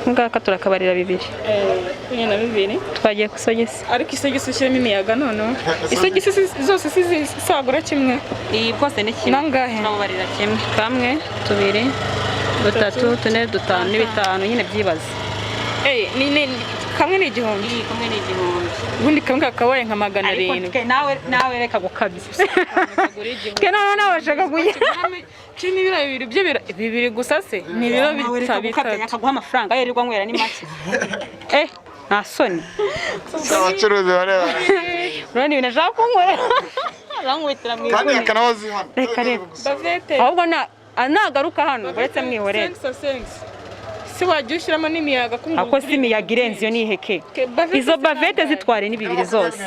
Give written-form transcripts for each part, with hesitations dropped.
ngaka turakabarira 2 nyine na 2 twagiye kusogesa ariko isogisi ushyiremo imiyaga none isogisi zose sizagura kimwe iyi bwose ni kimwe nangahe turabarira kimwe kamwe 2 3 4 5 n'ibitanu nyine byibaze ni kamwe ni igihumbi kamwe ni igihumbi ubundi kamwe kakabaye nka 700 nawe reka gukabya nawe washaka kujya chini bibiri bibiri gusa se ni biro bitatu akaguha amafaranga yirirwa nkwera ni make nta soni abacuruzi bareba urani ibintu ashaka kunkwera arankubitira mu kandi akanabazi hano reka bavete ahubwo nagaruka hano uretse mwihorera si wajya ushyiramo n'imiyaga ako si imiyaga irenze iyo niheke izo bavete zitware ni 2 zose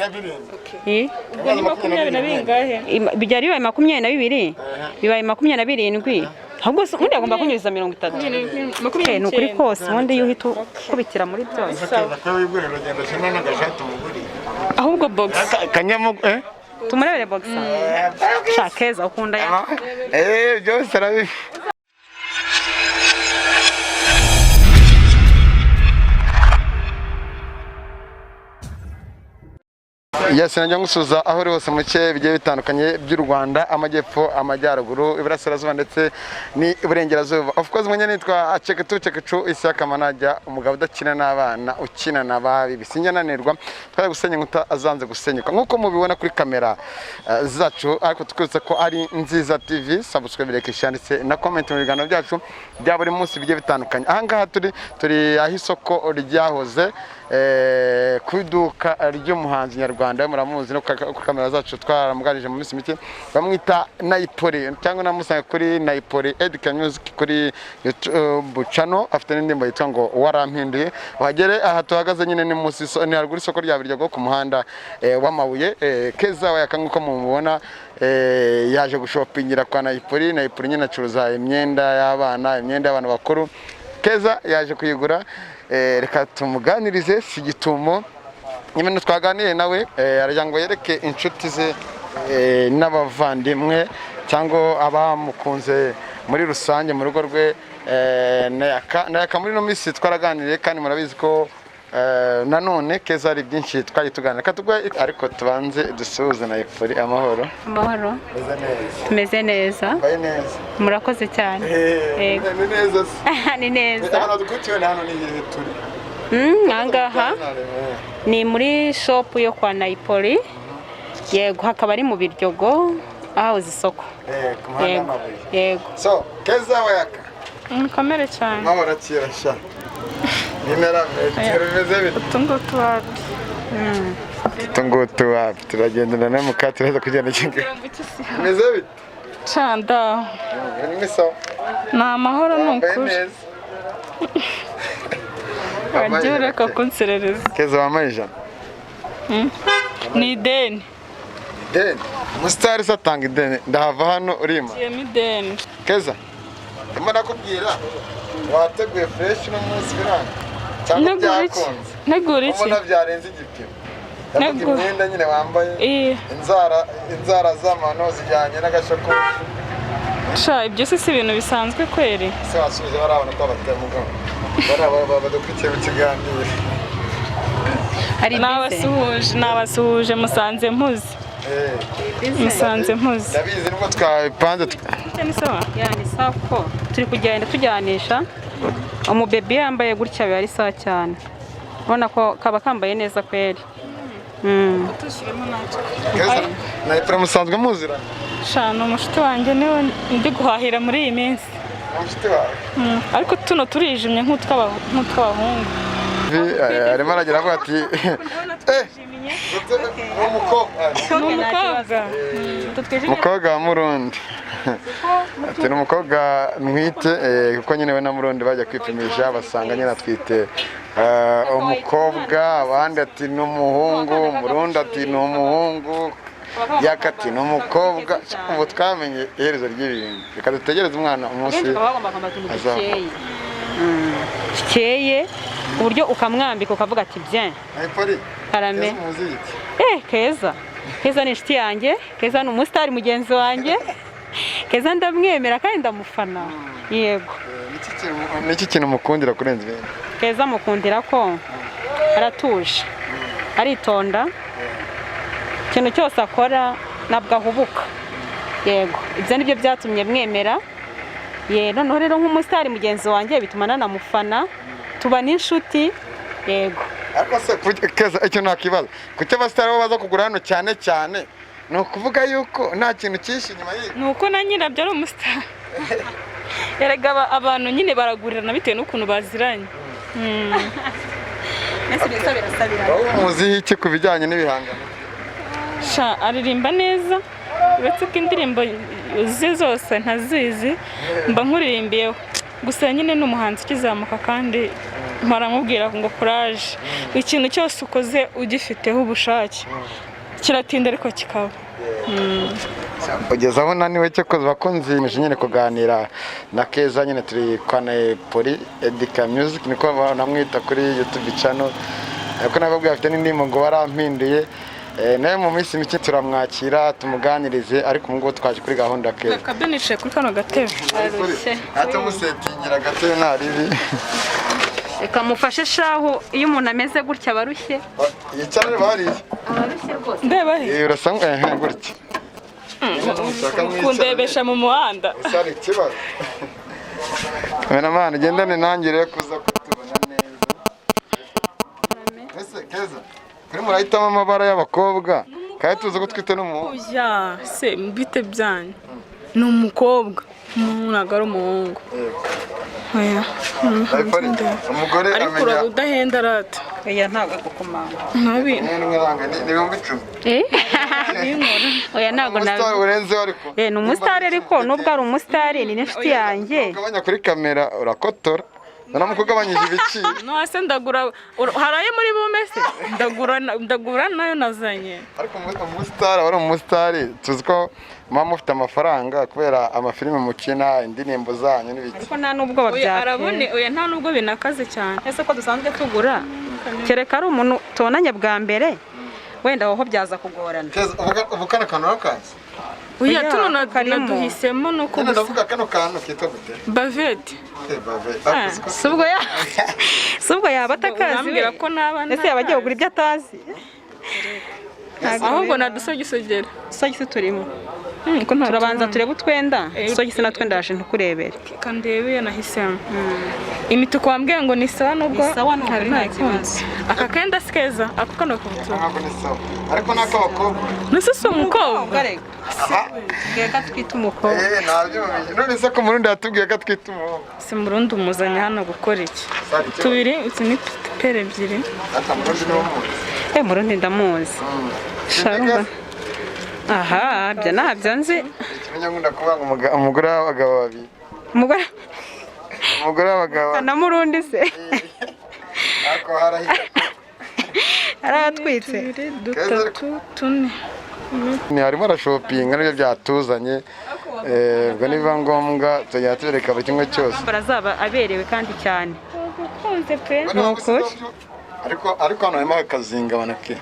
ubwo ni 20 na bingahe bijya bibaye 22 bibaye 27 ahubwo undi agomba kunyuriza 30 ni ukuri kose ubundi iyo uhita ukubitira muri byose ahubwo box kanyamu tumurebere boxa shakeza ukunda ya byose arabi najya ngusuza aho uri hose mu bice bigiye bitandukanye by'u Rwanda amajyepfo amajyaruguru iburasirazuba ndetse ni iburengerazuba of course mwenye nitwa Cekecu Isaka Manajya umugabo udakina n'abana ukina n'ababi bisinyananirwa twari gusenya inkuta azanze gusenyuka nkuko mubibona kuri kamera zacu ariko tukubitse ko ari Nziza TV subscribe like shanditse na comment mu biganiro byacu bya buri munsi bigiye bitandukanye aha ngaha turi aho isoko ryahoze ku iduka ry'umuhanzi nyarwanda muramuzi no ku kamera zacu twaramugarije mu minsi mike bamwita Nayipoli cyangwa namusanga kuri Nayipoli Edka Music kuri YouTube channel afite n'indimbo yitwa ngo warampinduye wagere aha tuhagaze nyine ni munsi ni haruguru isoko rya Biryogo ku muhanda w'amabuye Keza wayakanguko mubona yaje gushopingira kwa Nayipoli nyine acuruza imyenda y'abana imyenda y'abantu bakuru Keza yaje kuyigura reka tumuganirize sigitumo nyine twaganiye nawe arajya ngo yereke inshuti ze n'abavandimwe cyangwa abamukunze muri rusange mu rugo rwe nayaka muri no minsi twaraganiriye kandi murabizi ko nanone Keza ari byinshi twagiye tuganira ariko tubanze dusuhuze Nayipoli amahoro tumeze neza murakoze cyane ni neza ahangaha ni muri shop yo kwa Nayipoli yego hakaba ari mu Biryogo aho zisoko yego so Keza wayaka mukomere cyane mahora kirasha nimera bimeze bite tungutu wapi turagendana na mukatiraza kugenda kinga bimeze bite Chanda ni sawa na mahoro n'ukuri Wajyure ko kunserereza Keza wamaje ni deni mustari satanga ideni ndahava hano urima ni deni Keza imana kubwira wateguye fresh no munsi biranga cyangwa byakonze negura iki ubona byarenze igipimo navuga imyenda nyine wambaye inzara z'amano zijyanye n'agashakoshi sha ibyo si ibintu bisanzwe kweri se wasubiza barabona ko batamugo badukurikiye mu kiganiro hari nabasuhuje musanze mpuzi ndabizi nubwo twapanze ni sawa yani sawa ko turi kugenda tujyanisha umubebe yambaye gutya biba ari sawa cyane ubona ko kaba kambaye neza kweri Nayipoli musanzwe muzira shano umushiti wanjye niwe ndi guhahira muri iyi minsi ariko tuno turijimye nk'utw'abahungu arimo aragira avuga ati umukobwa wa Murundi ati ni umukobwa mwite kuko nyine we na Murundi bajya kwipimisha basanga nyine atwite umukobwa abandi ati ni umuhungu Murundi ati ni umuhungu yakati ni umukobwa ubu twamenye iherezo ry'ibintu reka dutegereze umwana umunsi keye uburyo ukamwambika ukavuga ati bien arame Keza ni inshuti yanjye Keza ni umusitari mugenzi wanjye Keza ndamwemera kandi ndamufana yego ni iki kintu mukundira kurenza ibindi? Keza mukundira ko aratuje, aritonda, ikintu cyose akora nabwo ahubuka. Yego, ibyo nibyo byatumye mwemera. Noneho rero nk'umusitari mugenzi wanjye bituma nanamufana, tuba n'inshuti. Yego. Ariko se Keza, icyo ntakibazo, kuki abasitari bo baza kugura hano cyane cyane? Ni ukuvuga yuko nta kintu cyinshi inyuma y'ibi. ni uko na nyirabyo ari umusitari. Erega abantu nyine baragurirana bitewe n'ukuntu baziranye. Muziho iki ku bijyanye n'ibihangano? Aririmba neza, uretse ko indirimbo ze zose ntazizi, mba nkuririmbiyeho. Gusa nyine ni umuhanzi ukizamuka kandi mparamubwira ngo courage. Ikintu cyose ukoze ugifiteho ubushake kiratinda ariko kikaba. Ugeze aho naniwe cyo koza bakunzi nyine kuganira na Keza, nyine turi kwa Naipoli Edika Music, niko namwita kuri YouTube channel. Ariko nababwiye afite n'indimo ngo barampinduye. Naye mu minsi mike turamwakira tumuganirize, ariko ngo twaje kuri gahunda Keza. Kabenice kuri kano gatebe. Atumusetingira gatebe naribi. Reka mufashe shaho iyo umuntu ameze gutya barushye. Yicara bariye. Abarushye rwose. Ndeba he? Urasanga gutya. Kundebesha mu muhanda. Usari kibazo. Mwana gendane nanjye rero kuza kutubona neza. Ese Keza, kuri murahitamo amabara y'abakobwa, kandi tuzi ko twite n'umuhungu. Oya, se mbite byanyu. Ni umukobwa, ntabwo ari umuhungu. Oya. Umugore ariko urabudahenda rata. Oya ntabwo gukomanga. Nabi. Ni 10,000. Oya ntabwo nabi. Urenze ariko. Ni umusitari ariko nubwo ari umusitari ni n'inshuti yanjye. Ugabanya kuri kamera urakotora. Naramukugabanyije ibiciro. No ase ndagura haraye muri bumese. Ndagura nayo nazanye. Ariko umusitari wari umusitari tuzi ko mama ufite amafaranga kubera amafilime mukina, indirimbo zanyu n'ibiki. Ariko nta nubwo babyaka. Arabone oya nta nubwo binakaze cyane. Ese ko dusanzwe tugura kereka ari umuntu tubonanye bwa mbere wenda aho byaza kugorana. Ubu kana kantu akazi. Oya tuno naduhisemo no kugusa. Ndavuga kano kantu kitwa gute? Bavete. Bavete. Subwo yaba atakazi. Ese yabagiye kugura ibyo atazi. Ahubwo nadusogisogera. Sogisi turimo. Turabanza turebe utwenda. Sogisi natwe ndaje ntukurebere. Kandebe yanahisemo. Imituku wambwiye ngo ni sawa nubwo nta kibazo. Aka kenda skeza ako kano kubutura. Ntabwo ni sawa. Ariko nako bakobwa. Nese umukobwa. Geka twita umukobwa. Ntabyo bimenye. None se ko murundi yatubwiye ko twita umukobwa. Si murundi umuzanya hano gukora iki? Tubiri iki ni pere ebyiri. Ata murundi no muzi. Murundi ndamuzi. Sharumba. Aha, bya nabyo nzi. Ikimenya ngunda kubanga umugore w'abagabo babiri. Umugore w'abagabo. Na murundi se. Ako harahiye. Aratwitse. 3 4 Ni harimo arashopinga n'ibyo byatuzanye. Ubwo niba ngombwa tujya tureka buri kimwe cyose. Barazaba aberewe kandi cyane. Kunze pe. Nukuri. Ariko hano harimo akazinga banake.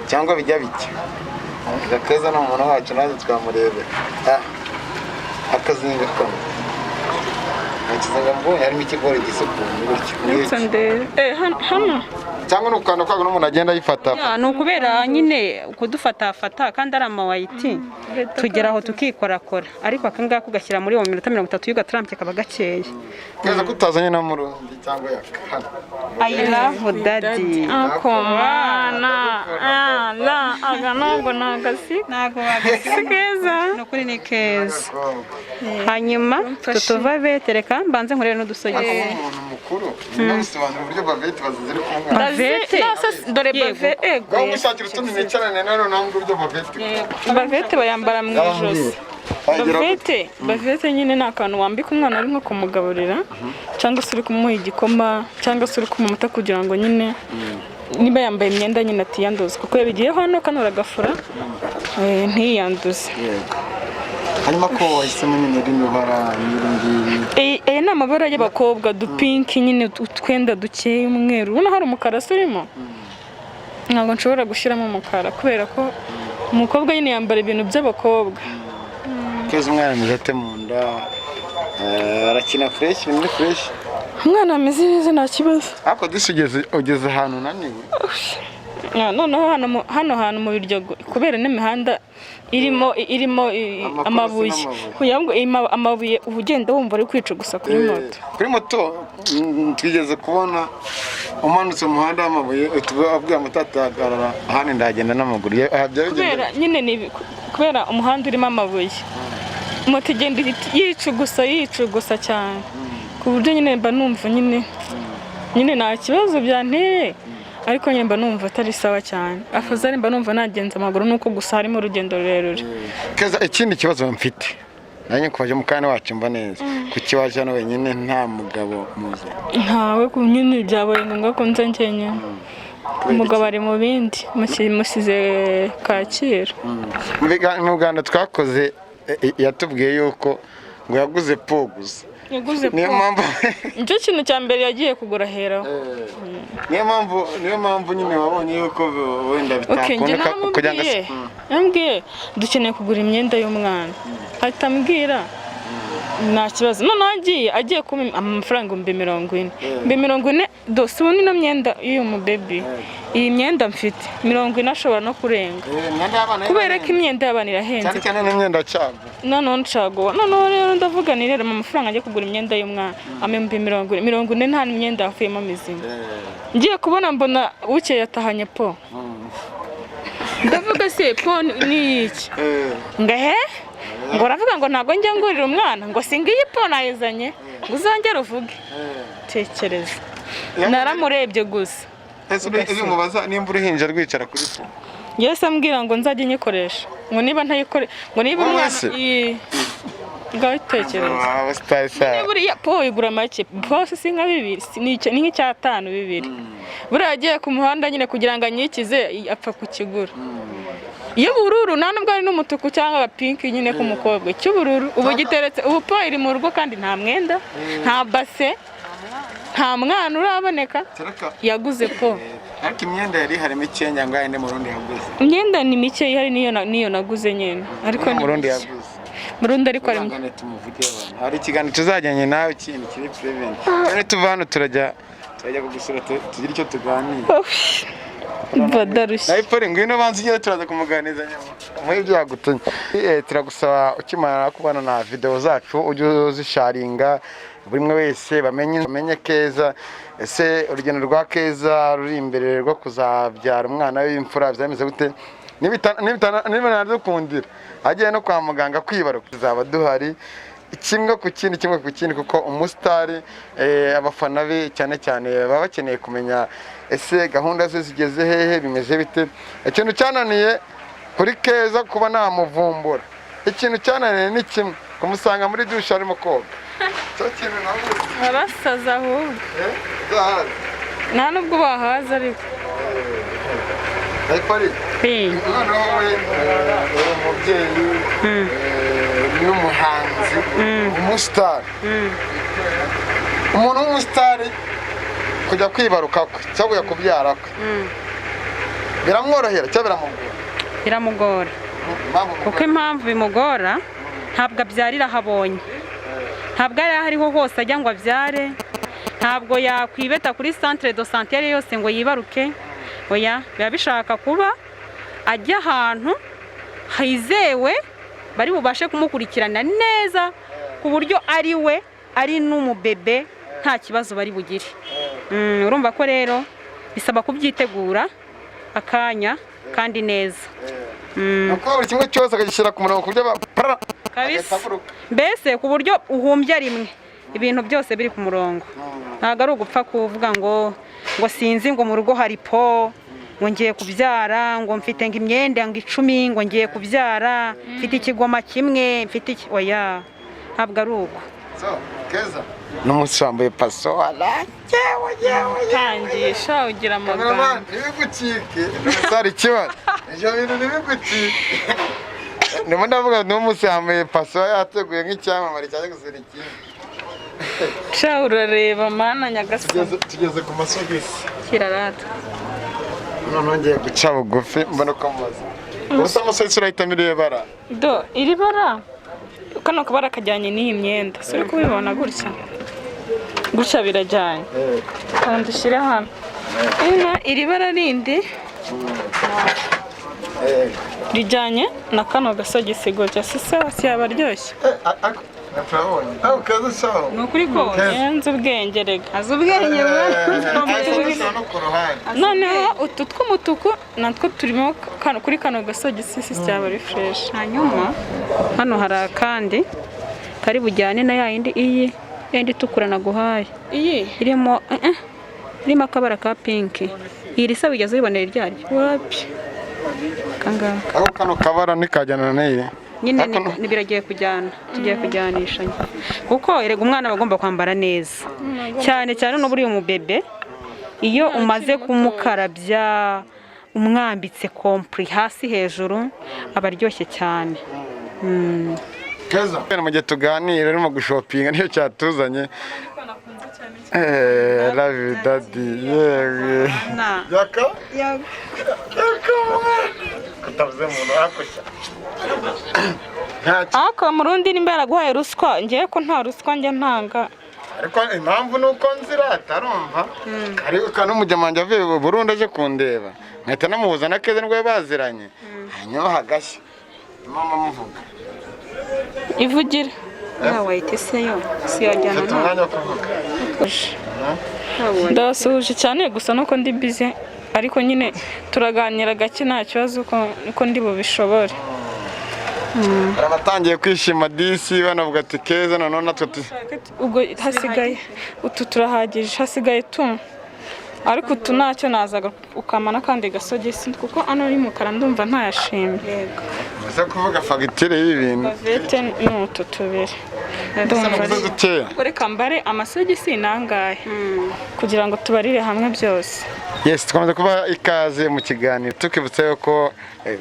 Cyangwa bijya bike. Keza no umuntu wacu naje twamurebera. Akazinga kano. Akizinga mbonye harimo ikigori gisukuye gutyo. Hano. Cyangwa n'ukanda kwago n'umuntu agenda yifata. Ni ukubera nyine kudufata kandi ari amawayiti tugera aho tukikorakora, ariko akangaka ugashyira muri uwo minota 30 y'ugatarampye kaba gakeye. Keza kutazanye na murundi cyangwa yakana. I love daddy. Akomana. La aganogo nagasi. Nago bagasiza. No kuri ni keza. Hanyuma tutuva betereka mbanze nkorera n'udusogisi. Umuntu mukuru. Nabisobanura uburyo bavete bazizira kumwe. Bavete. Dore bave ego. Gaho mushakira utundi nicarane nano nangu uburyo bavete. Bavete bayambara mu ijosi. Bavete nyine ni akantu wambika umwana ari nko kumugaburira cyangwa se uri kumuha igikoma cyangwa se uri kumumuta kugira ngo nyine niba yambaye imyenda nyine atiyanduza kuko yabigiye hano kanura gafura ntiyanduze. Hanyuma ko wahisemo nyine n'ibara nyiri ni amabara y'abakobwa dupinki nyine utwenda dukeye umweru ubona hari umukara urimo ntabwo nshobora gushyiramo umukara kubera ko umukobwa nyine yambara ibintu by'abakobwa. Keza umwana mujate mu nda arakina fresh, ibintu fresh. umwana ameze neza nta kibazo. Ariko ugeze ahantu naniwe. Noneho hano hantu mu Biryogo kubera n'imihanda irimo amabuye. Amabuye ugenda wumva ari kwica gusa kuri moto. Kuri moto twigeze kubona umanutse mu muhanda w'amabuye ubwira moto atahagarara ahandi ndagenda n'amaguru. Kubera nyine kubera umuhanda urimo amabuye. Moto igenda yica gusa cyane. Ku buryo nyine mba numva nyine nta kibazo byanteye. Ariko nyine mba numva atari sawa cyane. Afazari mba numva nagenza amaguru nuko gusa harimo urugendo rurerure. Keza ikindi kibazo mfite. Nanjye kuvaje mu kana wacu mba neza. Kuki waje hano wenyine nta mugabo muze? Ntawe ku nyine byabaye ngombwa ko nza njyenyine. Umugabo ari mu bindi musize Kacyiru. Mu Uganda twakoze yatubwiye yuko ngo yaguze po gusa. Niyo mpamvu nicyo kintu cya mbere yagiye kugura heraho. Niyo mpamvu nyine wabonye yuko wenda bitakunda kugira ngo yambwiye dukeneye kugura imyenda y'umwana. Ahita ambwira nta kibazo. Noneho agiye kumpa amafaranga 40,000. 40,000 dose ubu ino myenda y'uyu mu baby. Iyi myenda mfite 40 ashobora no kurenga. Kubera ko imyenda y'abana irahenze. Cyane n'imyenda cago. Noneho ncago. Noneho rero ndavuga ni rero amafaranga agiye kugura imyenda y'umwana. 40,000 nta myenda yafuyemo mizima. Ngiye kubona mbona uke yatahanye po. Ndavuga se po ni iki? Ngahe? Ngo ravuga ngo ntago njya ngurira umwana ngo singiye po nayizanye ngo uzongere uvuge. Tekereza. Naramurebye gusa. Ese iyo mubaza nimba uruhinja rwicara kuri po. Yes ambwira ngo nzajye nyikoresha. Ngo niba ntayikore ngo niba umwana gatekereza. Buriya po igura make. Po si nka 2 ni nk'icyatanu 2. Buriya agiye ku muhanda nyine kugira ngo anyikize apfa kukigura. Iyo bururu nta nubwo ari n'umutuku cyangwa pink nyine k'umukobwa. Cy'ubururu ubu giteretse ubu po iri mu rugo kandi nta mwenda, nta base, nta mwana uraboneka. Yaguze po. Ariko imyenda yari harimo icyenya ngo ayende mu rundi yaguze. Imyenda ni mike ihari niyo naguze nyene. Ariko mu rundi yaguze. Mu rundi ariko ari hari ikiganiro tuzajyanye nawe ikintu kiri prevent. Kandi tuva hano turajya kugusura tugira icyo tuganira. Badarushye. Nayipore ngwino banze igihe turaza kumuganiza nyuma. Mu ibyo yagutunye. Turagusaba ukimara kubana na video zacu ujye uzisharinga buri mwe wese bamenye Keza. Ese urugendo rwa Keza ruri imbere rwo kuzabyara umwana w'imfura byameze gute? Niba dukundira agiye no kwa muganga kwibaruka tuzaba duhari kimwe ku kindi kuko umusitari abafana be cyane baba bakeneye kumenya ese gahunda ze zigeze hehe bimeze bite. Ikintu cyananiye kuri Keza kuba namuvumbura. Ikintu cyananiye ni kimwe kumusanga muri dushe arimo koga. Cyo kintu nawe arasaza ahubwo. Nta nubwo bahaza ariko. Ayipari. Noneho we umubyeyi n'umuhanzi umusitari. Umuntu w'umusitari kujya kwibaruka kwe cyangwa kubyara kwe biramworohera cyangwa biramugora. Kuko impamvu bimugora ntabwo abyarira habonye. Ntabwo ari hariho hose ajya ngo abyare. Ntabwo yakwibeta kuri centre de santé yari yose ngo yibaruke. Oya, biba bishaka kuba ajya ahantu hizewe bari bubashe kumukurikirana neza ku buryo ari we ari n'umubebe nta kibazo bari bugire. Urumva ko rero bisaba kubyitegura akanya kandi neza. Uko buri kimwe cyose akagishyira ku murongo kubyo kabisa. Mbese ku buryo uhumbya rimwe ibintu byose biri ku murongo. Ntago ari ugupfa kuvuga ngo sinzi ngo mu rugo hari po ngo ngiye kubyara ngo mfite ngo imyenda ngo 10 ngo ngiye kubyara mfite ikigoma kimwe mfite oya ntabwo ari uko. Keza n'umunsi wambaye paso tangisha ugira amagana ntibigucike sari kibazo ibyo bintu ntibigucike. Ndimo ndavuga n'umunsi wambaye paso yateguye nk'icyamamare cyaje gusura ikindi. Sha urareba mana nyagasani. Tugeze ku masogisi Kirarata. None ngiye guca bugufi mbona ko maze. Gusa amasogisi urahita mireba bara. Iri bara kano kabara kajyanye n'iyi myenda suri kubibona gutya birajyanye kandi ushyire hano iri bara rindi rijyanye na kano gasogisi gutya si sawa si yaba aryoshye ni ukuri kose yenze ubwenge rega azi ubwenge noneho utu tw'umutuku natwo turimo kuri kano gasogisi si cyaba ari fresh. hanyuma hano hari akandi kari bujyane na yindi iyi yindi itukura naguhaye iyi irimo akabara ka pinki iyi risa wigeze ubibonera iryaryo wapi kangaka aho kano kabara nikajyana n'iyi nyine biragiye kujyana tugiye kujyanisha kuko erega umwana bagomba kwambara neza cyane cyane no buri umubebe iyo umaze kumukarabya umwambitse kompri hasi hejuru abaryoshye cyane. Keza mu gihe tuganira urimo gushopinga niyo cyatuzanye love you daddy yewe yaka kutavuze mu rakoshya aka murundi nimba yaraguhaye ruswa ngiye ko nta ruswa njya ntanga ariko impamvu nuko nzira atarumva ariko kana umujyamanje avuye Burundi aje kundeba nkahita namuhuza na Keza nibwo baziranye hanyuma hagashya mama muvuga ivugira wahita iseyo si yajyana umwanya kuvuga ndabasuhuje cyane gusa nuko ndi busy ariko nyine turaganira gake nta kibazo uko ndi bubishobore. Arabatangiye kwishima disi banavuga ati Keza none natwe ubwo hasigaye utu turahagije hasigaye tu ariko utu ntacyo nazaga ukamana kandi gasogisi kuko ano ari mukara ndumva ntayashimye. yego ese kuvuga fagitire y'ibintu bavete n'utu tubiri ndumva reka mbare amasogisi nangahe kugira ngo tubarire hamwe byose. Yes, twamaze kuba ikaze mu kiganiro tukibutsa yuko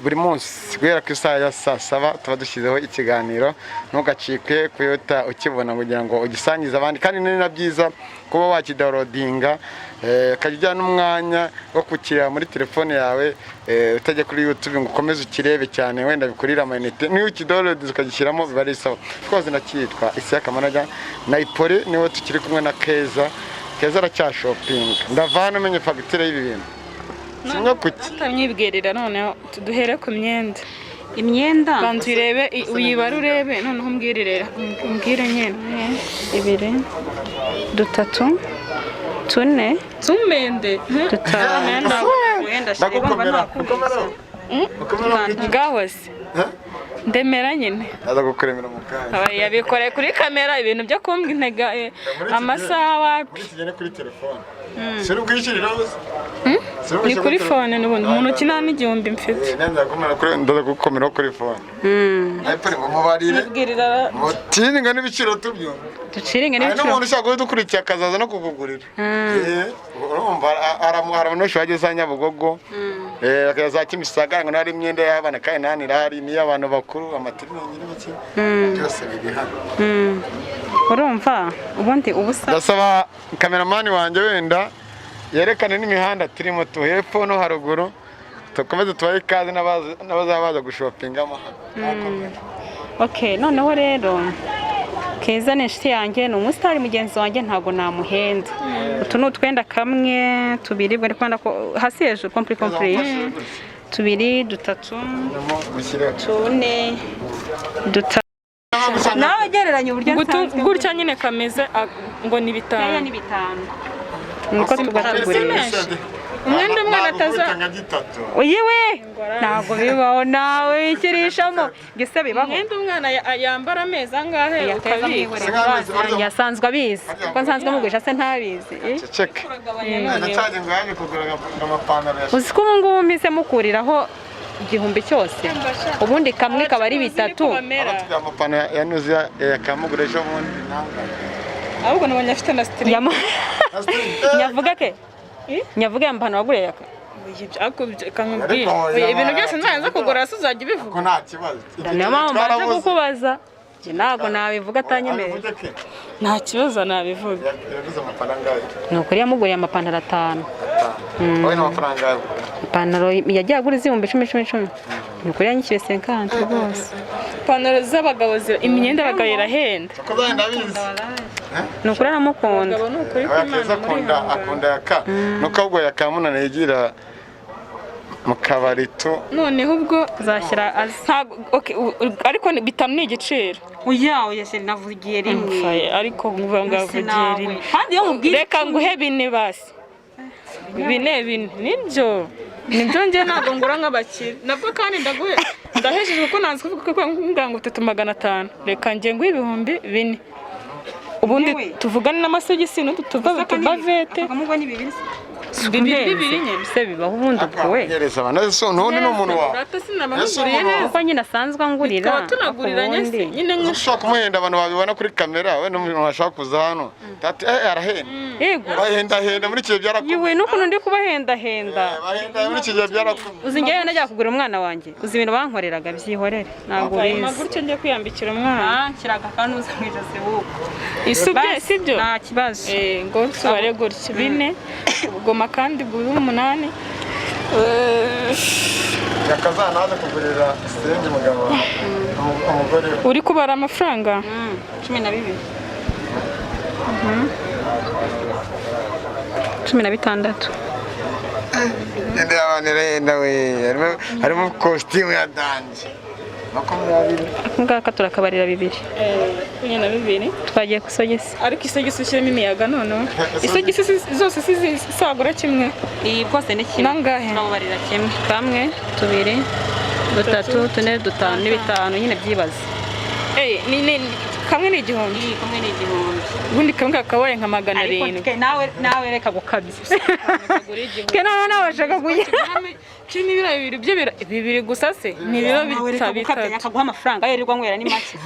buri munsi guhera ku isaha ya saa saba tuba dushyizeho ikiganiro ntugacikwe kuyota ukibona kugira ngo ugisangize abandi kandi ni na byiza kuba wakidownloadinga ukajya n'umwanya wo kukira muri telefone yawe utajya kuri YouTube ngo ukomeze ukirebe cyane wenda bikurira amayinite niyo ukidownload ukagishyiramo biba ari sawa. Twaze nakitwa Isiyaka Manager na Ipole niwe tukiri kumwe na Keza aracyashopinga ndavana umenye fagitire y'ibi bintu simwe kuki atanyibwirira noneho tuduhere ku myenda bantu irebe uyibara urebe noneho umbwire nyine 2 3 4 tumende ngahoze ndemera nyine aza gukuremera mu kanya yabikore kuri kamera ibintu byo kumbwa intega amasaha wapi kuri telefone sero bwishirira bose ni kuri phone n'ubundi umuntu ukina n'igihumbi mfite ndaza gukomera kuri phone Ipole mubarire mutininga n'ibiciro tubyumva duciringe n'ibiciro n'umuntu ushaka gukurikira akazaza no kukugurira urumva aramunosha bageze Nyabugogo akaza Kimisagara ngo nari imyenda y'abana kandi nani irahari ni y'abantu bakuru amatiringi n'ibiki byose biri hano urumva ubundi ubusa ndasaba kameramani wanjye wenda yerekane n'imihanda turimo hepfo no haruguru tukomeze tubaye ikaze n'abazabaza gushopingamo okay noneho rero Keza ni inshuti yanjye ni umusitari mugenzi wanjye ntago namuhenda utu ni utwenda kamwe tubiri bari kwanda ko hasi hejuru complete 2 3 4 5 nawe gereranya uburyo gutya nyine kameze ngo ni 5 ni 5 nuko tugatugurisha umwenda umwana ataza uyiwe ntabwo bibaho nawe ikirishamo gise bibaho umwenda umwana yambara amezi angahe yasanzwe abizi ko nsanzwe mugurisha se ntabizi ceceke ndacaje ngo yaje kugura amapantaro uzi ko ubu ngubu mpise mukuriraho igihumbi cyose ubundi kamwe kaba ari 3 amapantaro yanuze yakamugura ejo bundi ahubwo nabonye afite na string nyavuga ke nyavuga yampana waguriye yaka ibintu byose nzaza kugura uzajya bivuga ko nta kibazo niyo mpamvu mbaje kukubaza ntabwo nabivuga atanyemeye nta kibazo nabivuga yaguze amafaranga angahe nukuri yamuguriye amapantaro 5 wowe n'amafaranga ipantaro yagiye agura 10 10 ukuri yanyishyuye 50 rwose. ipantaro z'abagabo imyenda y'abagabo irahenda Ni ukuri aramukunda. abagabo ni ukuri Oya kw'Imana Keza akunda yaka nuko ahubwo yakamunana yigira mu kabari tu noneho ubwo Azashyira ntabwo ariko bitanu ni igiciro Oya se navugiye rimwe. ariko ngavugiye rimwe Kandi iyo mubwira reka nguhe bine basi bine nibyo njye ntabwo ngura nk'abakire nabwo kandi ndahesheje kuko nanze kuvuga ngo 3,500 reka njye nguhe ibihumbi 4 ubundi tuvugane n'amasogisi n'utubavete bibiri nyine se bibaho ubundi ubwo we. yereza abana so none no umuntu wawe urata sinamaguriye neza Kuko nyine asanzwe angurira. tukaba tunaguriranye se nyine ushaka kumuhenda abantu babibona kuri kamera we n'umuntu washaka kuza hano tati arahenda Yego. bahenda muri kigihe byarakomeye Yiwe nukuntu ndi kubahenda henda. bahenda muri kigihe byarakomeye Uzi ngewe najya kugura umwana wanjye. Uzi ibintu bankoreraga byihorere. Ntabwo hanyuma bizi. gutyo njye kwiyambikira umwana Kiraga kanuza mu ijosi wuko. isubye sibyo Nta kibazo. ngo nsubare gutyo 4 goma kandi 8 yakazanaza kugurira senge mugabo umugore uri kubara amafaranga 12. 16. ende abanerenda we harimo costume ya danje 20 Ngaka turakabarira 2. 22 Twagiye kusogesi. ariko isogisi ushyiramo imiyaga noneho isogisi zose zisagura kimwe Iyi bwose ni kimwe. nangahe Turabarira kimwe. Kamwe, 2, 3, 4, 5 n'ibitanu nyine byibaze. kamwe ni igihumbi Iyi kamwe ni igihumbi. ubundi kamwe kakabaye nka 700 Ariko nawe reka gukabya. Ke nawe bashaka kugira. cumi bibiri bibiri gusa se ni ibiro bitatu akaguha amafaranga yirirwa nywera ni make.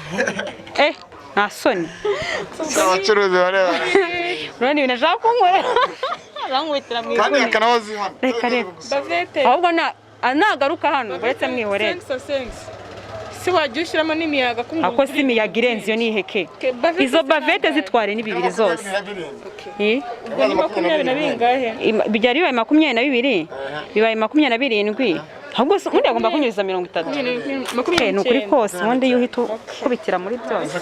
Nta soni. abacuruzi bareba Urabona ibintu ashaka kunkorera. Arankubitira mu kandi iguni. akanabazi hano Reka. bavete Ahubwo nagaruka hano uretse mwihorera. si wajya ushyiramo n'imiyaga Ako si imiyaga irenze iyo ni iheke. Izo bavete zitware ni 2 zose. ubwo ni 20 bingahe Bijyari bibaye 22 bibaye 27. Ahubwo undi agomba kunyuriza 30. Ni ukuri kose ubundi iyo uhita ukubitira muri byose.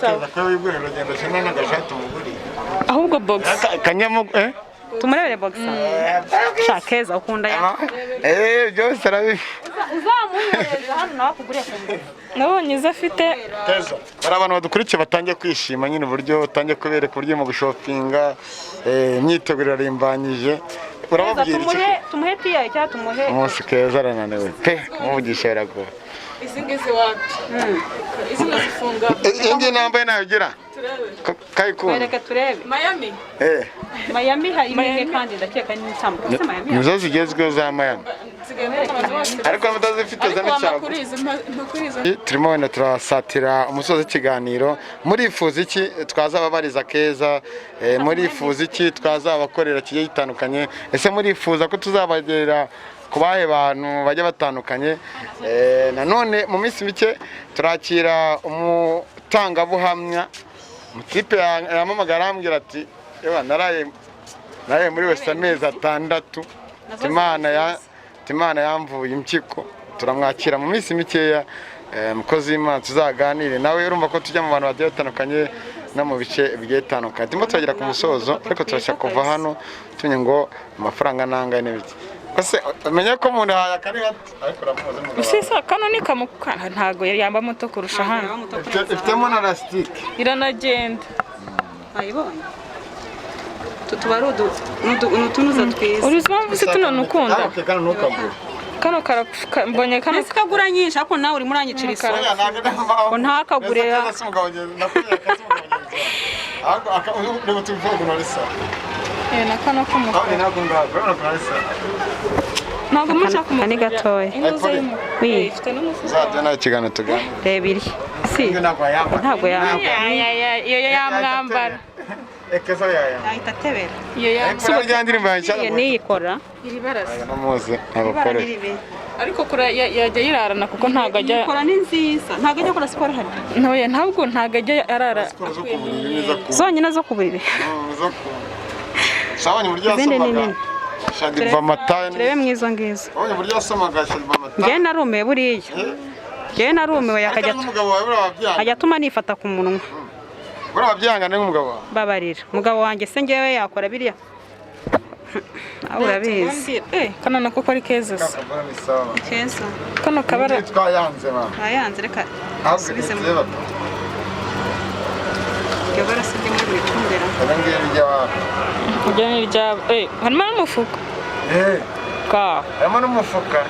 ahubwo box kanyamu Tumurebere boxer. Shakeza ukunda ya. byose arabi Uzamunyereza hano nawe akuguriye ku nabonye izo afite Keza hari abantu badukurikiye batangiye kwishima nyine uburyo utangiye kubereka uburyo mu gushopinga imyiteguro irimbanyije urababwira iki tumuhe tiya cyangwa tumuhe umunsi Keza arananiwe pe umuvugisha biragoye izi ngizi wapi izi nazifunga ingi nambaye nabigira kayikunda Reka turebe. Miami hari imwe kandi ndakeka ni nsamba. nizo zigezweho za Miami ariko mutazifite za n'icyago turimo wenda turasatira umusozi w'ikiganiro murifuza iki twazababariza Keza murifuza iki twazabakorera kigiye gitandukanye ese murifuza ko tuzabagerera ku bahe bantu bajya batandukanye nanone mu minsi mike turakira umutangabuhamya mutipe yamamagara arambwira ati naraye muri wese amezi 6 Imana yamvuye impyiko turamwakira mu minsi mikeya mukozi w'Imana tuzaganire nawe urumva ko tujya mu bantu bagiye batandukanye no mu bice bigiye bitandukanye turimo turagera ku musozo ariko turashaka kuva hano tumenye ngo amafaranga nangahe n'ibiki kose umenye ko umuntu hayakari gato ariko uramuzi mu usisa kano ni kamukana ntago yamba moto kurusha hano ifitemo na elastique iranagenda ayibonye tutubarudu nutunuza twiza uruzwa mvise tunanukunda kana nukagura kano mbonye kano sikagura nyinshi ariko nawe uri muranyicira isoko ko ntakagurira na kano k'umukara ntabwo mushaka umukara ni gatoya ifite n'umufuka uzajya nawe ikiganiro tuganira reba iri si ntabwo iyo yamwambara Keza yahita atebera iyo iyo niyikora iri barasa namuzi abakorera ariko kura yajya yirarana kuko ntago ajya ikora ni nziza ntago ajya akora siporo hano ntoya ntabwo ntago ajya arara zonyine zo ku buriri sabanye buryo izindi ni nini Shadiba Mata turebe mwizo ngizo Oya burya asomaga Shadiba Mata njye narumiwe buriya njye narumiwe yakajya umugabo wawe urabyanga ajya atuma nifata ku munwa urabyangana n'umugabo wawe babarira umugabo wanjye se njyewe yakora biriya aho urabizi kano nako ko ari keza se keza kano kabara twayanze ba ayanze reka asubizemo kabara se ndi muri bitumbera ngiye bijya wa kujya ni rya harimo n'umufuka ka harimo n'umufuka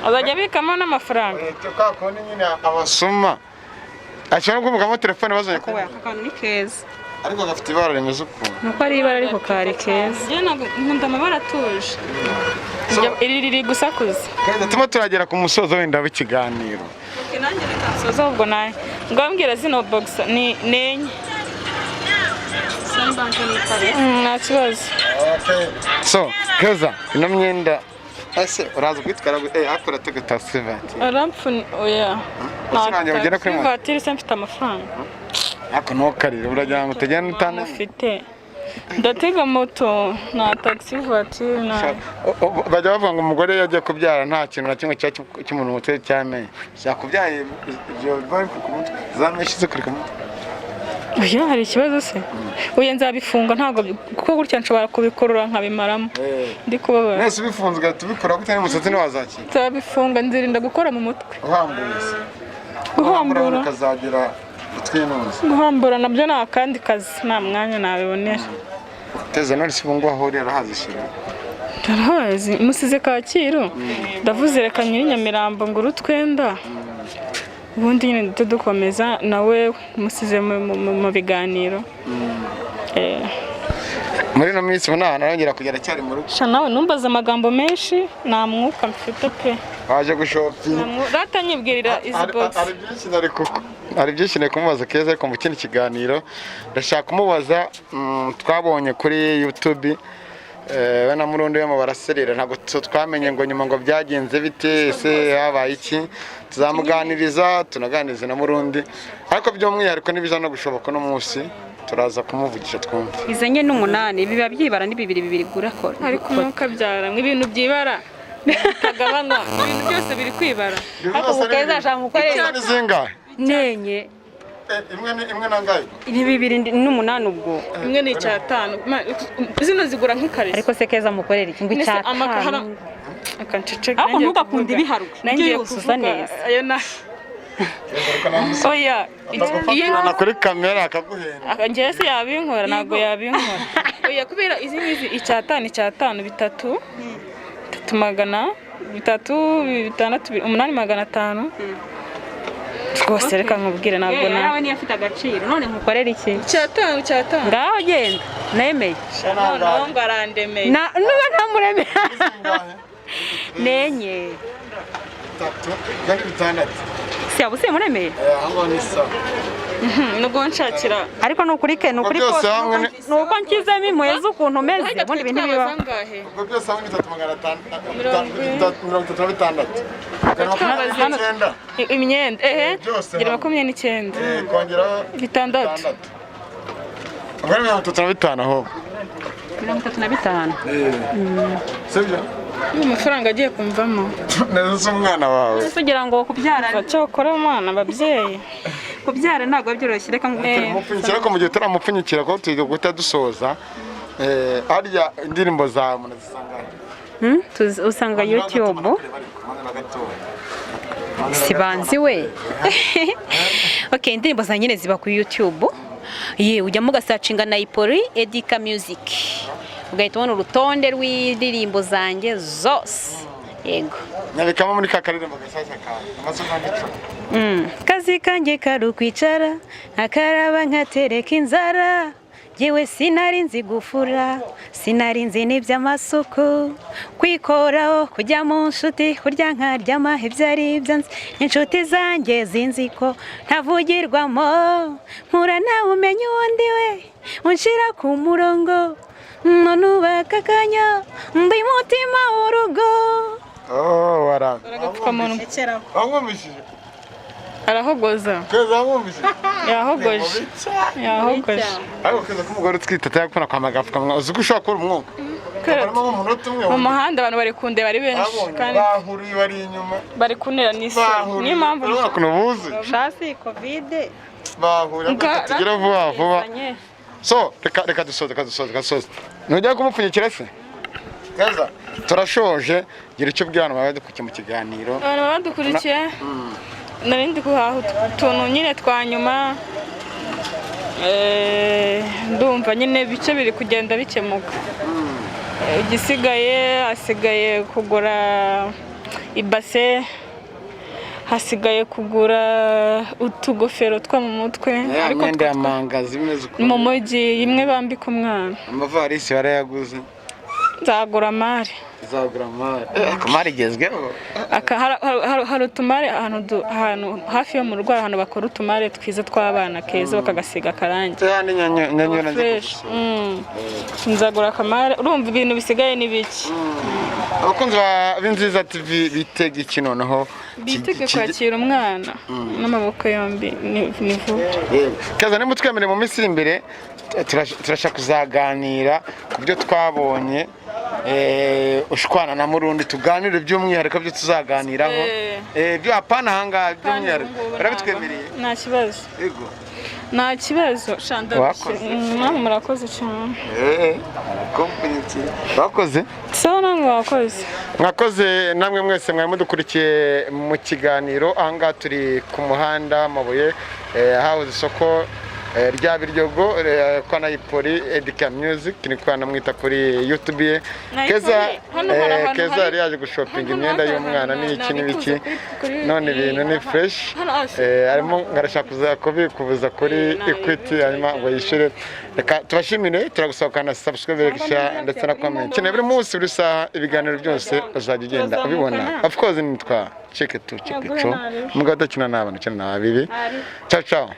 azajya abikamo n'amafaranga ka kundi nyine abasuma ashobora kumugamo telefone bazanye ko akantu ni keza ariko gafite ibara rimeze ukuntu nuko ari ibara ariko kari keza njye nkunda amabara atuje iri riri gusakuza kandi tuma turagera ku musozo wenda w'ikiganiro nanjye reka nsoza ubwo nawe ngambwira zino box ni nenye nta kibazo so keza ino myenda ese uraza kwitwara akora tegeta Sivati arampfuni oya ntabwo ugera kuri moto Sivati se mfite amafaranga ako ntukarire uragira ngo utagenda utane mfite ndatega moto na taxi voiture na bajya bavuga ngo umugore yagiye kubyara nta kintu na kimwe cy'umuntu mutwe cyane yakubyaye ibyo bari ku mutwe zameshize kuri kumutwe oya hari ikibazo se oya nzabifunga ntabwo kuko gutya nshobora kubikurura nkabimaramo ndi kubabara nese ubifunze tubikora gute n'umusatsi ntiwazakira nzabifunga nzirinda gukora mu mutwe guhambura ukazagera utwinuze guhambura nabyo ni akandi kazi nta mwanya nabibonera teze none si bungu aho rero hazishira tarahazi musize Kacyiru ndavuze reka nyiri Nyamirambo ngo urutwenda ubundi nyine ndetse dukomeza nawe musize mu biganiro muri no minsi ubona narongera kugera cyari mu rugo sha nawe numbaza amagambo menshi nta mwuka mfite pe waje gushopinga ratanyibwirira izi box ari byinshi nari kumubaza Keza ariko mu kindi kiganiro ndashaka kumubaza twabonye kuri YouTube we na Murundi we baraserera ntabwo twamenye ngo nyuma ngo byagenze bite ese habaye iki tuzamuganiriza tunaganirize na Murundi ariko by'umwihariko nibiza no gushoboka no munsi turaza kumuvugisha twumva izenye n'umunani biba byibara ni bibiri gurakora ariko umwuka byara nk'ibintu byibara bitagabanywa ibintu byose biri kwibara ariko Keza ashaka mukorera zingahe nenye imwe nangaye ibi bibiri n'umunani ubwo imwe ni 5 zino zigura nk'ikariso ariko se Keza mukorera iki ngo icyatanu akancece ariko ntugakunde ibiharwe nangiye kuvuga neza ayo na oya iyo kuri kamera akaguhenda njye se yabinkora ntabwo yabinkora oya kubera izi ngizi icyatanu bitatu magana bitatu bitandatu 8,500 rwose reka nkubwire ntabwo nawe niyo afite agaciro none nkukorera iki cyatanu ngaho genda nemeye naho ngo arandemeye nuba ntamuremera nenye 3 si abuse muremeye aho ni sawa nubwo nshakira ariko nukuri ke nukuri kose nuko nkizemo impuye z'ukuntu umeze ubundi ibintu biba ubwo byose hamwe ni 3,600 imyenda gira 29 kongeraho 6 ubwo ni 35 aho 35 sibyo amafaranga agiye kumvamo neza umwana wawe kugira ngo kubyara cyokora umwana ababyeyi kubyara ntabwo byoroshye reka mupfunyikira ko mu gihe turamupfunyikira ko tugiye guhita dusoza harya indirimbo zawe munazisanga usanga YouTube sibanzi we okay indirimbo za nyine ziba ku YouTube ye ujya mugasacinga na Ipoli Edika Music ugahita ubona urutonde rw'indirimbo zanjye zose yego nyabikamo muri kakaririmbo gashyashya kawe amazina y'icyo kazi kanjye karukwicara nkakaraba nkatereka inzara yewe sinari nzi gufura sinari nzi n'iby'amasuku kwikoraho kujya mu nshuti kurya nkaryama ibyo ari ibyo nzi inshuti zanjye zinzi ko ntavugirwamo nkura nawe umenya uwundi we unshira ku murongo none ubaka akanya ndi mutima w'urugo wamwumvishije arahogoza Keza wamwumvishije yahogoje ariko Keza ko umugore utwite atayakubona kwa magapfukamwa uzi ko ushobora kubura umwuka barimo umunota umwe mu muhanda abantu bari kundeba ari benshi kandi bahuriye bari inyuma bari kunera n'isi niyo mpamvu nubuzi shasi covid bahurira tugira vuba so reka dusoze ntujya kumupfunyikira se Keza turashoje gira icyo bwira abantu badukurikiye mu kiganiro abantu badukurikiye narindi kuhaha utuntu nyine twa nyuma ndumva nyine bice biri kugenda bikemuka igisigaye hasigaye kugura ibase hasigaye kugura utugofero two mu mutwe ariko ndamangazi imeze uko mu mujyi imwe bambika umwana amavarisi barayaguze nzagura mari kumari igezweho hari utumare ahantu hafi yo mu rugo ahantu bakora utumare twiza tw'abana keza bakagasiga akarangi nzagura akamare urumva ibintu bisigaye ni biki abakunzi b'Inziza TV bitega iki noneho bitege kwakira umwana n'amaboko yombi ni vuba Keza nimutwemere mu minsi imbere turashaka kuzaganira ku byo twabonye ushwana na Murundi tuganire by'umwihariko byo tuzaganiraho byo apana hanga by'umwihariko barabitwemereye nta kibazo yego nta kibazo namwe murakoze cyane bakoze so namwe wakoze mwakoze namwe mwese mwari mudukurikiye mu kiganiro ahangaha turi ku muhanda Mabuye hahoze isoko rya Biryogo kwa Nayipoli Edika Music ni kwa namwita kuri YouTube ye Keza yari yaje gushopinga imyenda y'umwana n'iki n'ibiki none ibintu ni fresh arimo ngarashaka kuzakubikubuza kuri Equity hanyuma ngo yishyure reka tubashimire turagusohokana subscribe ndetse na comment cyane buri munsi buri saha ibiganiro byose uzajya ugenda ubibona of course nitwa Check It To Check It Show mugado kina n'abantu cyane n'ababibi ciao ciao